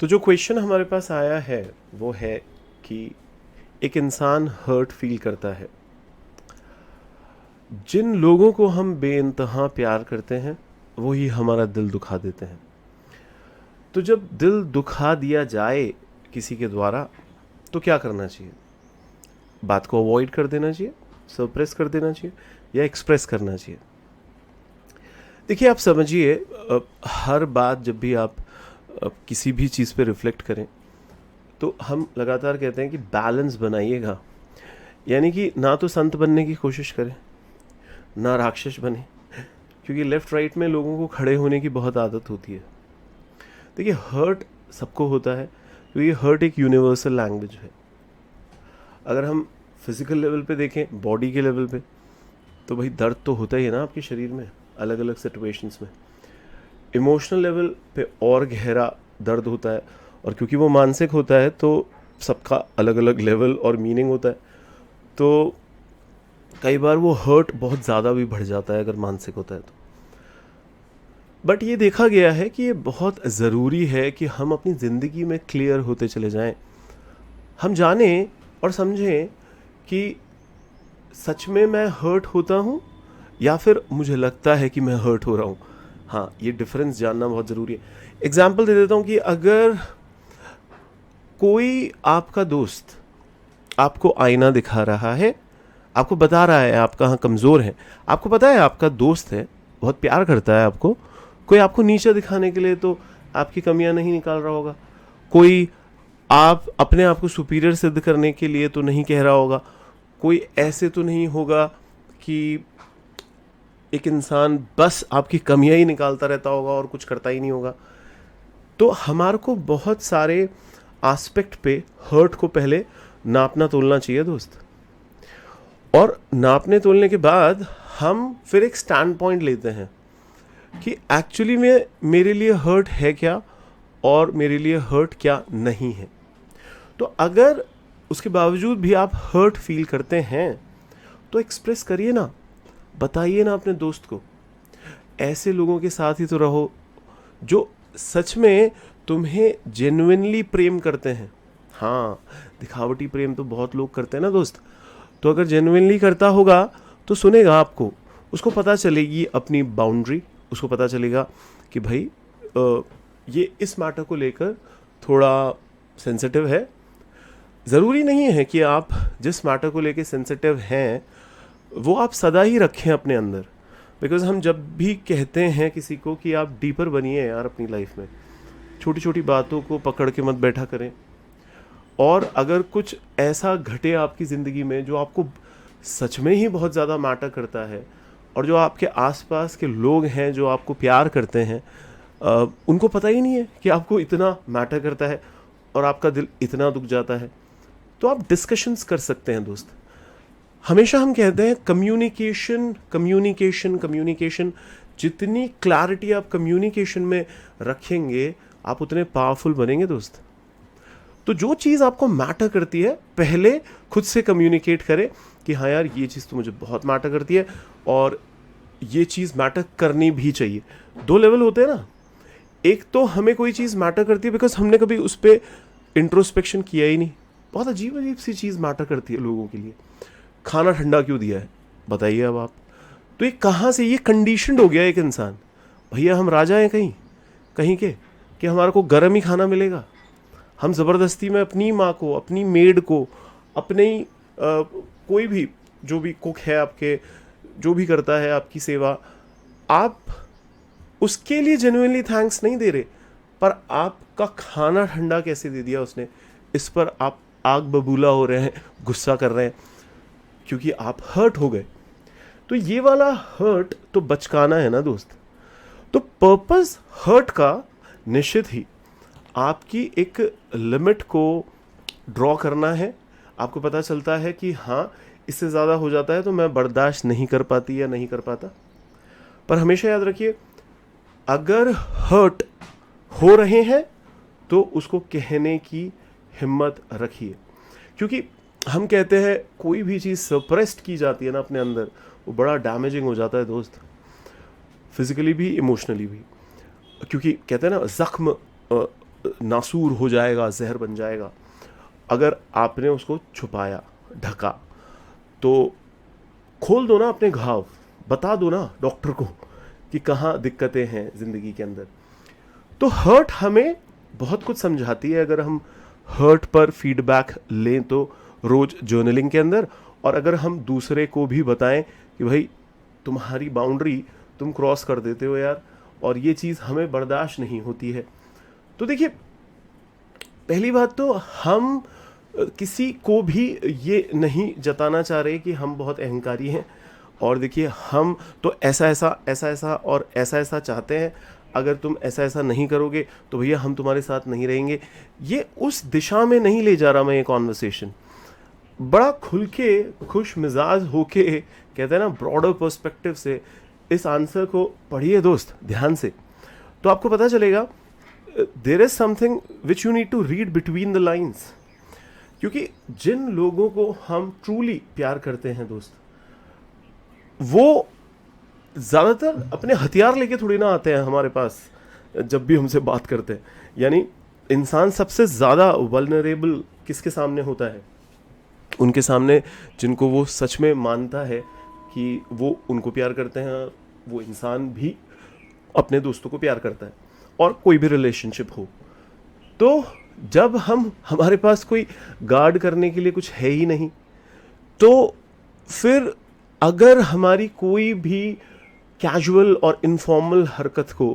तो जो क्वेश्चन हमारे पास आया है वो है कि एक इंसान हर्ट फील करता है। जिन लोगों को हम बेइंतहा प्यार करते हैं वो ही हमारा दिल दुखा देते हैं। तो जब दिल दुखा दिया जाए किसी के द्वारा तो क्या करना चाहिए? बात को अवॉइड कर देना चाहिए, सप्रेस कर देना चाहिए, या एक्सप्रेस करना चाहिए? देखिए, आप समझिए, हर बात जब भी आप किसी भी चीज़ पे रिफ्लेक्ट करें तो हम लगातार कहते हैं कि बैलेंस बनाइएगा। यानी कि ना तो संत बनने की कोशिश करें, ना राक्षस बने, क्योंकि लेफ्ट राइट में लोगों को खड़े होने की बहुत आदत होती है। देखिए, हर्ट सबको होता है क्योंकि हर्ट एक यूनिवर्सल लैंग्वेज है। अगर हम फिजिकल लेवल पे देखें, बॉडी के लेवल पे, तो भाई दर्द तो होता ही है ना आपके शरीर में, अलग अलग सिचुएशंस में। इमोशनल लेवल पे और गहरा दर्द होता है, और क्योंकि वो मानसिक होता है तो सबका अलग अलग लेवल और मीनिंग होता है। तो कई बार वो हर्ट बहुत ज़्यादा भी बढ़ जाता है अगर मानसिक होता है तो। बट ये देखा गया है कि ये बहुत ज़रूरी है कि हम अपनी ज़िंदगी में क्लियर होते चले जाएं। हम जानें और समझें कि सच में मैं हर्ट होता हूँ या फिर मुझे लगता है कि मैं हर्ट हो रहा हूँ। हाँ, ये डिफरेंस जानना बहुत ज़रूरी है। एग्जाम्पल दे देता हूँ कि अगर कोई आपका दोस्त आपको आईना दिखा रहा है, आपको बता रहा है आप कहाँ कमज़ोर हैं, आपको पता है आपका दोस्त है, बहुत प्यार करता है आपको, कोई आपको नीचे दिखाने के लिए तो आपकी कमियां नहीं निकाल रहा होगा, कोई आप अपने आप को सुपीरियर सिद्ध करने के लिए तो नहीं कह रहा होगा, कोई ऐसे तो नहीं होगा कि एक इंसान बस आपकी कमियां ही निकालता रहता होगा और कुछ करता ही नहीं होगा। तो हमारे को बहुत सारे एस्पेक्ट पे हर्ट को पहले नापना तोलना चाहिए दोस्त। और नापने तोलने के बाद हम फिर एक स्टैंड पॉइंट लेते हैं कि एक्चुअली में मेरे लिए हर्ट है क्या और मेरे लिए हर्ट क्या नहीं है। तो अगर उसके बावजूद भी आप हर्ट फील करते हैं तो एक्सप्रेस करिए ना, बताइए ना अपने दोस्त को। ऐसे लोगों के साथ ही तो रहो जो सच में तुम्हें जेन्युइनली प्रेम करते हैं। हाँ, दिखावटी प्रेम तो बहुत लोग करते हैं ना दोस्त। तो अगर जेन्युइनली करता होगा तो सुनेगा आपको, उसको पता चलेगी अपनी बाउंड्री, उसको पता चलेगा कि भाई ये इस मैटर को लेकर थोड़ा सेंसिटिव है। ज़रूरी नहीं है कि आप जिस मैटर को लेकर सेंसिटिव हैं वो आप सदा ही रखें अपने अंदर। बिकॉज हम जब भी कहते हैं किसी को कि आप डीपर बनिए यार अपनी लाइफ में, छोटी छोटी बातों को पकड़ के मत बैठा करें। और अगर कुछ ऐसा घटे आपकी ज़िंदगी में जो आपको सच में ही बहुत ज़्यादा मैटर करता है, और जो आपके आसपास के लोग हैं जो आपको प्यार करते हैं, उनको पता ही नहीं है कि आपको इतना मैटर करता है और आपका दिल इतना दुख जाता है, तो आप डिस्कशंस कर सकते हैं दोस्त। हमेशा हम कहते हैं कम्युनिकेशन कम्युनिकेशन कम्युनिकेशन। जितनी क्लैरिटी आप कम्युनिकेशन में रखेंगे आप उतने पावरफुल बनेंगे दोस्त। तो जो चीज़ आपको मैटर करती है पहले खुद से कम्युनिकेट करें कि हाँ यार, ये चीज़ तो मुझे बहुत मैटर करती है और ये चीज़ मैटर करनी भी चाहिए। दो लेवल होते हैं ना, एक तो हमें कोई चीज़ मैटर करती है बिकॉज हमने कभी उस पर इंट्रोस्पेक्शन किया ही नहीं। बहुत अजीब अजीब सी चीज़ मैटर करती है लोगों के लिए। खाना ठंडा क्यों दिया है बताइए अब आप। तो ये कहाँ से, ये कंडीशनड हो गया एक इंसान। भैया हम राजा हैं कहीं कहीं के कि हमारे को गर्म ही खाना मिलेगा। हम ज़बरदस्ती में अपनी माँ को, अपनी मेड को, अपने ही कोई भी जो भी कुक है आपके, जो भी करता है आपकी सेवा, आप उसके लिए जेन्युइनली थैंक्स नहीं दे रहे, पर आपका खाना ठंडा कैसे दे दिया उसने, इस पर आप आग बबूला हो रहे हैं, गुस्सा कर रहे हैं क्योंकि आप हर्ट हो गए। तो ये वाला हर्ट तो बचकाना है ना दोस्त। तो पर्पस हर्ट का निश्चित ही आपकी एक लिमिट को ड्रॉ करना है। आपको पता चलता है कि हाँ, इससे ज़्यादा हो जाता है तो मैं बर्दाश्त नहीं कर पाती या नहीं कर पाता। पर हमेशा याद रखिए, अगर हर्ट हो रहे हैं तो उसको कहने की हिम्मत रखिए। क्योंकि हम कहते हैं कोई भी चीज़ सप्रेस्ड की जाती है ना अपने अंदर, वो बड़ा डैमेजिंग हो जाता है दोस्त, फिजिकली भी इमोशनली भी। क्योंकि कहते हैं ना, ज़ख्म नासूर हो जाएगा, जहर बन जाएगा। अगर आपने उसको छुपाया, ढका, तो खोल दो ना अपने घाव, बता दो ना डॉक्टर को कि कहाँ दिक्कतें हैं ज़िंदगी के अंदर। तो हर्ट हमें बहुत कुछ समझाती है अगर हम हर्ट पर फीडबैक लें तो रोज़ जर्नलिंग के अंदर, और अगर हम दूसरे को भी बताएं कि भाई तुम्हारी बाउंड्री तुम क्रॉस कर देते हो यार, और ये चीज़ हमें बर्दाश्त नहीं होती है। तो देखिए, पहली बात तो हम किसी को भी ये नहीं जताना चाह रहे कि हम बहुत अहंकारी हैं, और देखिए हम तो ऐसा ऐसा ऐसा ऐसा और ऐसा ऐसा चाहते हैं, अगर तुम ऐसा ऐसा नहीं करोगे तो भैया हम तुम्हारे साथ नहीं रहेंगे। ये उस दिशा में नहीं ले जा रहा मैं ये कॉन्वर्सेशन। बड़ा खुल के, खुश मिजाज होके, कहते हैं ना, ब्रॉडर पर्सपेक्टिव से इस आंसर को पढ़िए दोस्त ध्यान से, तो आपको पता चलेगा there is something which you need to read between the lines. क्योंकि जिन लोगों को हम ट्रूली प्यार करते हैं दोस्त, वो ज़्यादातर अपने हथियार लेके थोड़ी ना आते हैं हमारे पास जब भी हमसे बात करते हैं। यानी इंसान सबसे ज़्यादा वल्नरेबल किसके सामने होता है? उनके सामने जिनको वो सच में मानता है कि वो उनको प्यार करते हैं। वो इंसान भी अपने दोस्तों को प्यार करता है, और कोई भी रिलेशनशिप हो। तो जब हमारे पास कोई गार्ड करने के लिए कुछ है ही नहीं, तो फिर अगर हमारी कोई भी कैजुअल और इनफॉर्मल हरकत को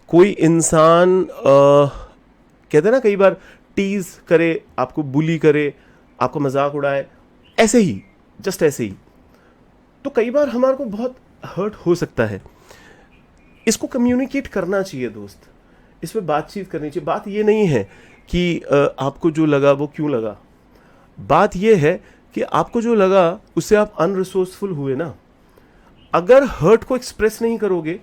कोई इंसान कहते हैं ना, कई बार टीज करे, आपको बुली करे, आपको मजाक उड़ाए, ऐसे ही, जस्ट ऐसे ही, तो कई बार हमारे को बहुत हर्ट हो सकता है। इसको कम्युनिकेट करना चाहिए दोस्त, इस पे बातचीत करनी चाहिए। बात ये नहीं है कि आपको जो लगा वो क्यों लगा, बात ये है कि आपको जो लगा उससे आप अनरिसोर्सफुल हुए ना। अगर हर्ट को एक्सप्रेस नहीं करोगे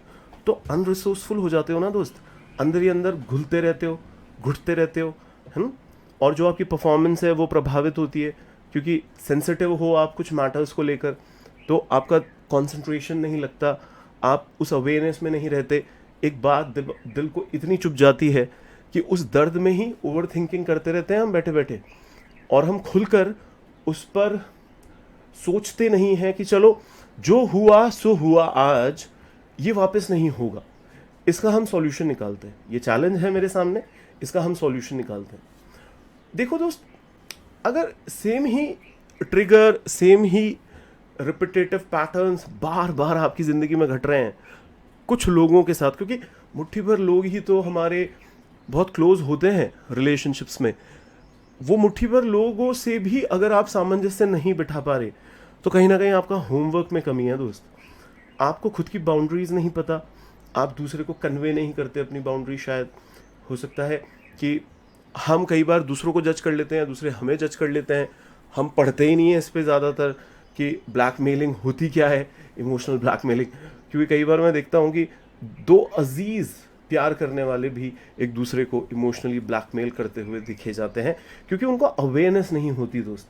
तो अनरिसोर्सफुल हो जाते हो ना दोस्त, अंदर ही अंदर घुलते रहते हो, घुटते रहते हो, है ना। और जो आपकी परफॉर्मेंस है वो प्रभावित होती है, क्योंकि सेंसिटिव हो आप कुछ मैटर्स को लेकर, तो आपका कंसंट्रेशन नहीं लगता, आप उस अवेयरनेस में नहीं रहते। एक बात दिल को इतनी चुभ जाती है कि उस दर्द में ही ओवर थिंकिंग करते रहते हैं हम बैठे बैठे, और हम खुलकर उस पर सोचते नहीं हैं कि चलो जो हुआ सो हुआ, आज ये वापस नहीं होगा। इसका हम सॉल्यूशन निकालते हैं। ये चैलेंज है मेरे सामने, इसका हम सॉल्यूशन निकालते हैं। देखो दोस्त, अगर सेम ही ट्रिगर, सेम ही रिपीटेटिव पैटर्न्स बार बार आपकी ज़िंदगी में घट रहे हैं कुछ लोगों के साथ, क्योंकि मुट्ठी भर लोग ही तो हमारे बहुत क्लोज होते हैं रिलेशनशिप्स में, वो मुट्ठी भर लोगों से भी अगर आप सामंजस्य नहीं बिठा पा रहे, तो कहीं ना कहीं आपका होमवर्क में कमी है दोस्त। आपको खुद की बाउंड्रीज नहीं पता, आप दूसरे को कन्वे नहीं करते अपनी बाउंड्री। शायद हो सकता है कि हम कई बार दूसरों को जज कर लेते हैं, दूसरे हमें जज कर लेते हैं, हम पढ़ते ही नहीं है इस पे ज़्यादातर कि ब्लैकमेलिंग होती क्या है, इमोशनल ब्लैकमेलिंग। क्योंकि कई बार मैं देखता हूँ कि दो अजीज़ प्यार करने वाले भी एक दूसरे को इमोशनली ब्लैकमेल करते हुए दिखे जाते हैं, क्योंकि उनको अवेयरनेस नहीं होती दोस्त।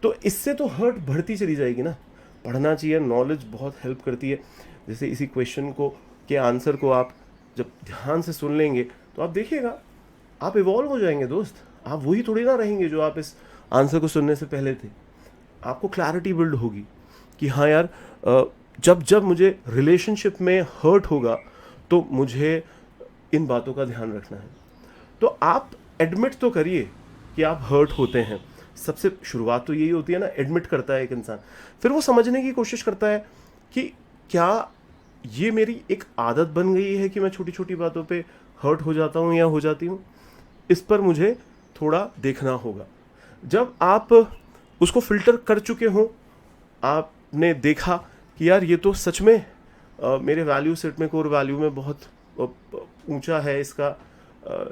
तो इससे तो हर्ट बढ़ती चली जाएगी ना। पढ़ना चाहिए, नॉलेज बहुत हेल्प करती है। जैसे इसी क्वेश्चन को के आंसर को आप जब ध्यान से सुन लेंगे तो आप देखिएगा आप इवॉल्व हो जाएंगे दोस्त। आप वही थोड़ी ना रहेंगे जो आप इस आंसर को सुनने से पहले थे। आपको क्लैरिटी बिल्ड होगी कि हाँ यार, जब जब मुझे रिलेशनशिप में हर्ट होगा तो मुझे इन बातों का ध्यान रखना है। तो आप एडमिट तो करिए कि आप हर्ट होते हैं। सबसे शुरुआत तो यही होती है ना, एडमिट करता है एक इंसान, फिर वो समझने की कोशिश करता है कि क्या ये मेरी एक आदत बन गई है कि मैं छोटी छोटी बातों पे हर्ट हो जाता हूँ या हो जाती हूँ। इस पर मुझे थोड़ा देखना होगा। जब आप उसको फिल्टर कर चुके हों, आपने देखा कि यार ये तो सच में मेरे वैल्यू सेट में, कोर वैल्यू में बहुत ऊंचा है इसका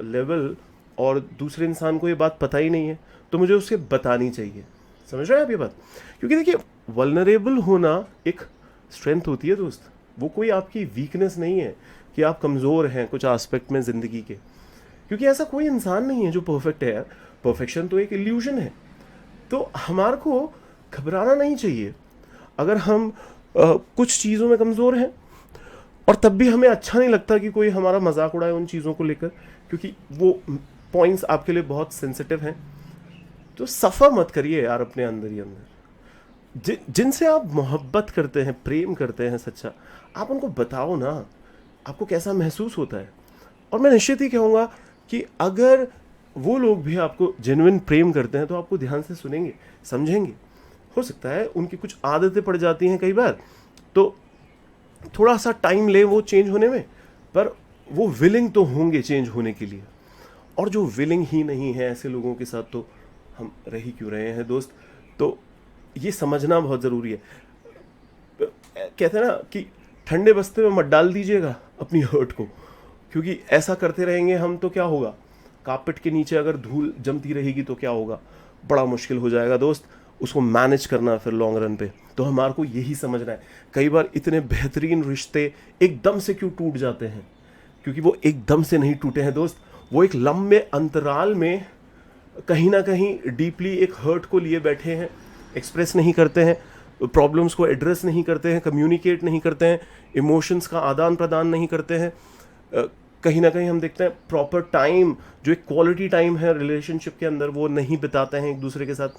लेवल, और दूसरे इंसान को ये बात पता ही नहीं है, तो मुझे उसे बतानी चाहिए। समझ रहे हैं आप ये बात? क्योंकि देखिए, वल्नरेबल होना एक स्ट्रेंथ होती है दोस्त। वो कोई आपकी वीकनेस नहीं है कि आप कमज़ोर हैं कुछ एस्पेक्ट में ज़िंदगी के, क्योंकि ऐसा कोई इंसान नहीं है जो परफेक्ट है यार। परफेक्शन तो एक इल्यूजन है। तो हमारे को घबराना नहीं चाहिए अगर हम कुछ चीज़ों में कमज़ोर हैं। और तब भी हमें अच्छा नहीं लगता कि कोई हमारा मजाक उड़ाए उन चीज़ों को लेकर, क्योंकि वो पॉइंट्स आपके लिए बहुत सेंसिटिव हैं। तो सफ़र मत करिए यार अपने अंदर ही अंदर। जिनसे आप मोहब्बत करते हैं, प्रेम करते हैं सच्चा, आप उनको बताओ ना आपको कैसा महसूस होता है। और मैं निश्चित ही कहूँगा कि अगर वो लोग भी आपको जेन्युइन प्रेम करते हैं तो आपको ध्यान से सुनेंगे, समझेंगे। हो सकता है उनकी कुछ आदतें पड़ जाती हैं कई बार, तो थोड़ा सा टाइम ले वो चेंज होने में, पर वो विलिंग तो होंगे चेंज होने के लिए। और जो विलिंग ही नहीं है, ऐसे लोगों के साथ तो हम रह ही क्यों रहे हैं दोस्त। तो ये समझना बहुत ज़रूरी है। कहते हैं ना कि ठंडे बस्ते में मत डाल दीजिएगा अपनी हर्ट को, क्योंकि ऐसा करते रहेंगे हम तो क्या होगा, कारपेट के नीचे अगर धूल जमती रहेगी तो क्या होगा, बड़ा मुश्किल हो जाएगा दोस्त उसको मैनेज करना फिर लॉन्ग रन पे। तो हमारे को यही समझना है, कई बार इतने बेहतरीन रिश्ते एकदम से क्यों टूट जाते हैं, क्योंकि वो एकदम से नहीं टूटे हैं दोस्त, वो एक लंबे अंतराल में कहीं ना कहीं डीपली एक हर्ट को लिए बैठे हैं, एक्सप्रेस नहीं करते हैं, प्रॉब्लम्स को एड्रेस नहीं करते हैं, कम्युनिकेट नहीं करते हैं, इमोशंस का आदान प्रदान नहीं करते हैं। कहीं ना कहीं हम देखते हैं प्रॉपर टाइम, जो एक क्वालिटी टाइम है रिलेशनशिप के अंदर, वो नहीं बिताते हैं एक दूसरे के साथ।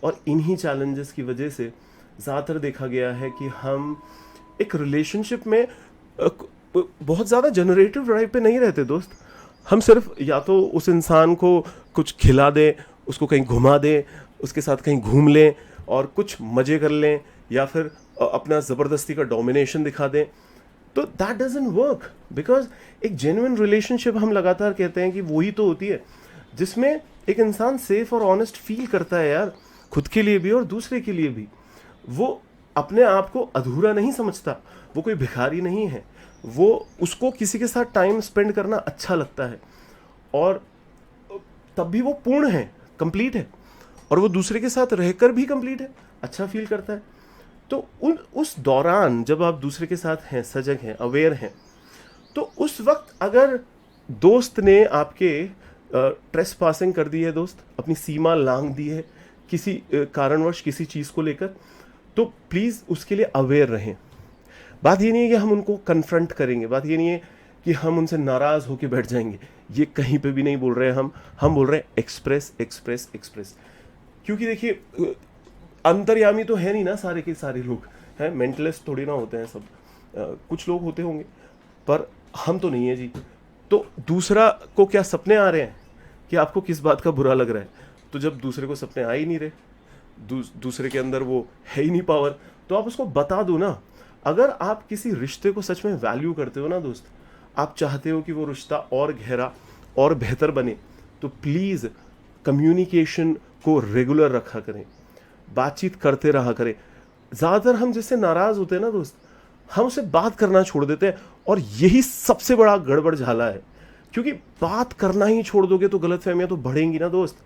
और इन्हीं चैलेंजेस की वजह से ज़्यादातर देखा गया है कि हम एक रिलेशनशिप में बहुत ज़्यादा जनरेटिव ड्राइव पे नहीं रहते दोस्त। हम सिर्फ या तो उस इंसान को कुछ खिला दें, उसको कहीं घुमा दें, उसके साथ कहीं घूम लें और कुछ मज़े कर लें, या फिर अपना ज़बरदस्ती का डोमिनेशन दिखा दें। तो दैट डजंट वर्क, बिकॉज एक जेन्युइन रिलेशनशिप हम लगातार कहते हैं कि वही तो होती है जिसमें एक इंसान सेफ और ऑनेस्ट फील करता है यार, खुद के लिए भी और दूसरे के लिए भी। वो अपने आप को अधूरा नहीं समझता, वो कोई भिखारी नहीं है, वो उसको किसी के साथ टाइम स्पेंड करना अच्छा लगता है, और तब भी वो पूर्ण है, कंप्लीट है, और वो दूसरे के साथ रहकर भी कंप्लीट है, अच्छा फील करता है। तो उस दौरान जब आप दूसरे के साथ हैं, सजग हैं, अवेयर हैं, तो उस वक्त अगर दोस्त ने आपके ट्रेस पासिंग कर दी है दोस्त, अपनी सीमा लांघ दी है किसी कारणवश किसी चीज़ को लेकर, तो प्लीज़ उसके लिए अवेयर रहें। बात ये नहीं है कि हम उनको कन्फ्रंट करेंगे, बात ये नहीं है कि हम उनसे नाराज़ होकर बैठ जाएंगे, ये कहीं पे भी नहीं बोल रहे हैं हम बोल रहे हैं एक्सप्रेस एक्सप्रेस एक्सप्रेस। क्योंकि देखिए अंतर्यामी तो है नहीं ना सारे के सारे लोग हैं, मेंटलिस्ट थोड़ी ना होते हैं सब, कुछ लोग होते होंगे पर हम तो नहीं है जी। तो दूसरा को क्या सपने आ रहे हैं कि आपको किस बात का बुरा लग रहा है, तो जब दूसरे को सपने आ ही नहीं रहे, दूसरे के अंदर वो है ही नहीं पावर, तो आप उसको बता दो ना। अगर आप किसी रिश्ते को सच में वैल्यू करते हो ना दोस्त, आप चाहते हो कि वो रिश्ता और गहरा और बेहतर बने, तो प्लीज़ कम्युनिकेशन को रेगुलर रखा करें, बातचीत करते रहा करें। ज़्यादातर हम जिससे नाराज़ होते हैं ना दोस्त, हम उससे बात करना छोड़ देते हैं, और यही सबसे बड़ा गड़बड़ झाला है, क्योंकि बात करना ही छोड़ दोगे तो गलतफहमियां तो बढ़ेंगी ना दोस्त।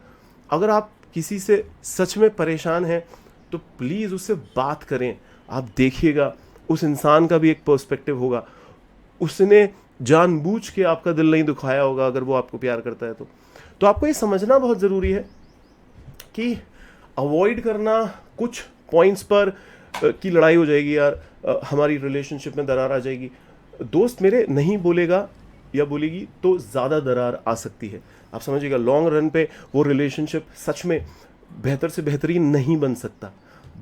अगर आप किसी से सच में परेशान हैं तो प्लीज़ उससे बात करें, आप देखिएगा उस इंसान का भी एक पर्सपेक्टिव होगा, उसने जानबूझ के आपका दिल नहीं दुखाया होगा अगर वो आपको प्यार करता है तो आपको ये समझना बहुत ज़रूरी है कि अवॉइड करना कुछ पॉइंट्स पर की लड़ाई हो जाएगी यार, हमारी रिलेशनशिप में दरार आ जाएगी, दोस्त मेरे नहीं बोलेगा या बोलेगी तो ज़्यादा दरार आ सकती है। आप समझिएगा लॉन्ग रन पे वो रिलेशनशिप सच में बेहतर से बेहतरीन नहीं बन सकता,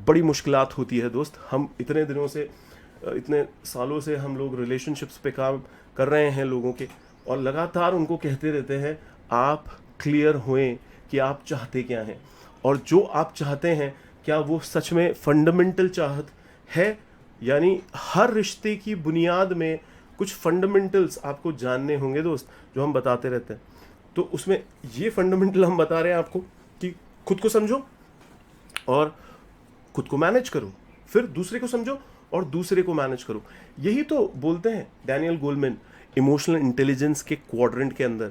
बड़ी मुश्किलात होती है दोस्त। हम इतने दिनों से, इतने सालों से हम लोग रिलेशनशिप्स पे काम कर रहे हैं लोगों के, और लगातार उनको कहते रहते हैं आप क्लियर हुए कि आप चाहते क्या हैं, और जो आप चाहते हैं क्या वो सच में फंडामेंटल चाहत है। यानी हर रिश्ते की बुनियाद में कुछ फंडामेंटल्स आपको जानने होंगे दोस्त, जो हम बताते रहते हैं। तो उसमें ये फंडामेंटल हम बता रहे हैं आपको कि खुद को समझो और खुद को मैनेज करो, फिर दूसरे को समझो और दूसरे को मैनेज करो। यही तो बोलते हैं डैनियल गोलमैन इमोशनल इंटेलिजेंस के क्वाड्रेंट के अंदर।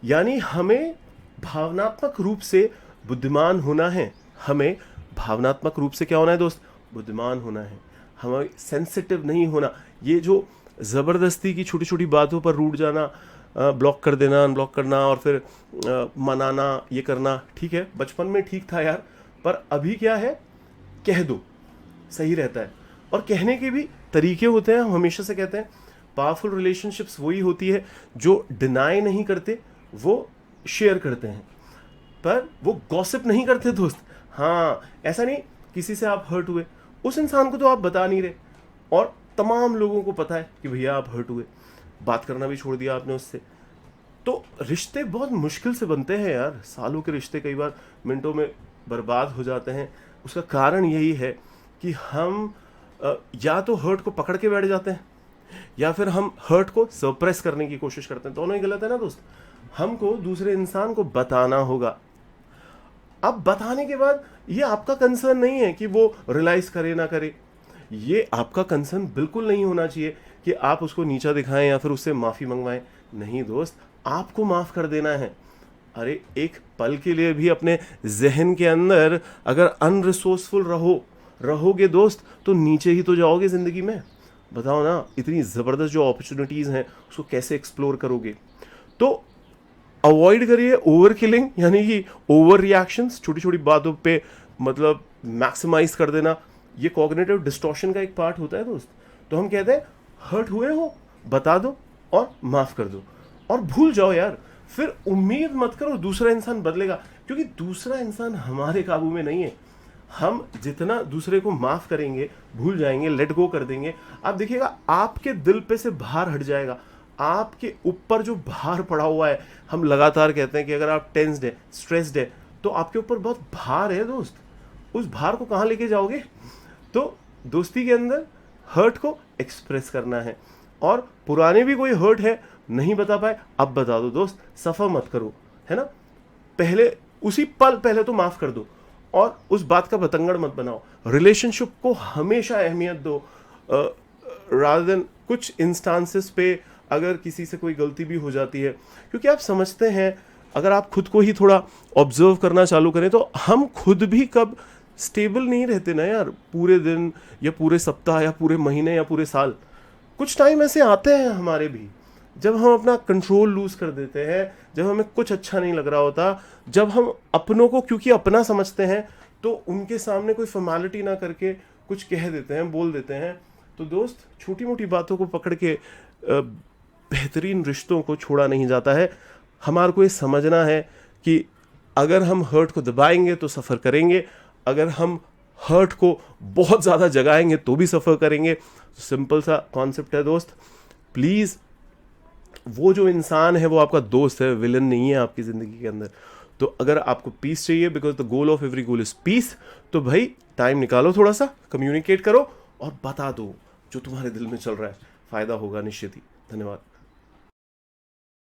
यानी हमें भावनात्मक रूप से बुद्धिमान होना है, हमें भावनात्मक रूप से क्या होना है दोस्त, बुद्धिमान होना है, हमें सेंसिटिव नहीं होना। ये जो ज़बरदस्ती की छोटी छोटी बातों पर रूठ जाना, ब्लॉक कर देना, अनब्लॉक करना और फिर मनाना, ये करना ठीक है, बचपन में ठीक था यार, पर अभी क्या है, कह दो, सही रहता है। और कहने के भी तरीके होते हैं, हम हमेशा से कहते हैं पावरफुल रिलेशनशिप्स वही होती है जो डिनाई नहीं करते, वो शेयर करते हैं, पर वो गॉसिप नहीं करते दोस्त। हाँ, ऐसा नहीं किसी से आप हर्ट हुए, उस इंसान को तो आप बता नहीं रहे और तमाम लोगों को पता है कि भैया आप हर्ट हुए, बात करना भी छोड़ दिया आपने उससे। तो रिश्ते बहुत मुश्किल से बनते हैं यार, सालों के रिश्ते कई बार मिनटों में बर्बाद हो जाते हैं। उसका कारण यही है कि हम या तो हर्ट को पकड़ के बैठ जाते हैं या फिर हम हर्ट को सप्रेस करने की कोशिश करते हैं। दोनों ही गलत है ना दोस्त। हमको दूसरे इंसान को बताना होगा। अब बताने के बाद ये आपका कंसर्न नहीं है कि वो रियलाइज करे ना करे, ये आपका कंसर्न बिल्कुल नहीं होना चाहिए कि आप उसको नीचा दिखाएं या फिर उससे माफ़ी मंगवाएं। नहीं दोस्त, आपको माफ़ कर देना है। अरे एक पल के लिए भी अपने जहन के अंदर अगर अनरिसोर्सफुल रहोगे दोस्त, तो नीचे ही तो जाओगे ज़िंदगी में। बताओ ना, इतनी ज़बरदस्त जो अपॉर्चुनिटीज़ हैं उसको कैसे एक्सप्लोर करोगे। तो अवॉइड करिए ओवर किलिंग, यानी कि ओवर रिएक्शंस, छोटी छोटी बातों पे मतलब मैक्सिमाइज कर देना। ये कॉग्निटिव डिस्टॉर्शन का एक पार्ट होता है दोस्त। तो हम कहते हैं हर्ट हुए हो, बता दो और माफ कर दो और भूल जाओ यार। फिर उम्मीद मत करो दूसरा इंसान बदलेगा, क्योंकि दूसरा इंसान हमारे काबू में नहीं है। हम जितना दूसरे को माफ करेंगे, भूल जाएंगे, लेट गो कर देंगे, आप देखिएगा आपके दिल पे से भार हट जाएगा। आपके ऊपर जो भार पड़ा हुआ है, हम लगातार कहते हैं कि अगर आप टेंस्ड है, स्ट्रेस्ड है, तो आपके ऊपर बहुत भार है दोस्त। उस भार को कहाँ लेके जाओगे। तो दोस्ती के अंदर हर्ट को एक्सप्रेस करना है, और पुराने भी कोई हर्ट है नहीं बता पाए, अब बता दो दोस्त, सफ़र मत करो, है ना। पहले उसी पल पहले तो माफ कर दो और उस बात का बतंगड़ मत बनाओ। रिलेशनशिप को हमेशा अहमियत दो, रादर देन कुछ इंस्टांसेस पे अगर किसी से कोई गलती भी हो जाती है, क्योंकि आप समझते हैं अगर आप खुद को ही थोड़ा ऑब्जर्व करना चालू करें तो हम खुद भी कब स्टेबल नहीं रहते ना यार, पूरे दिन या पूरे सप्ताह या पूरे महीने या पूरे साल। कुछ टाइम ऐसे आते हैं हमारे भी जब हम अपना कंट्रोल लूज कर देते हैं, जब हमें कुछ अच्छा नहीं लग रहा होता, जब हम अपनों को क्योंकि अपना समझते हैं तो उनके सामने कोई फॉर्मेलिटी ना करके कुछ कह देते हैं, बोल देते हैं। तो दोस्त, छोटी मोटी बातों को पकड़ के बेहतरीन रिश्तों को छोड़ा नहीं जाता है। हमारे को ये समझना है कि अगर हम हर्ट को दबाएंगे तो सफ़र करेंगे, अगर हम हर्ट को बहुत ज़्यादा जगाएंगे तो भी सफ़र करेंगे। सिंपल सा कॉन्सेप्ट है दोस्त। प्लीज़, वो जो इंसान है वो आपका दोस्त है, विलन नहीं है आपकी ज़िंदगी के अंदर। तो अगर आपको पीस चाहिए, because the goal of every goal is piece, तो भाई टाइम निकालो, थोड़ा सा कम्युनिकेट करो और बता दो जो तुम्हारे दिल में चल रहा है। फ़ायदा होगा निश्चित ही। धन्यवाद।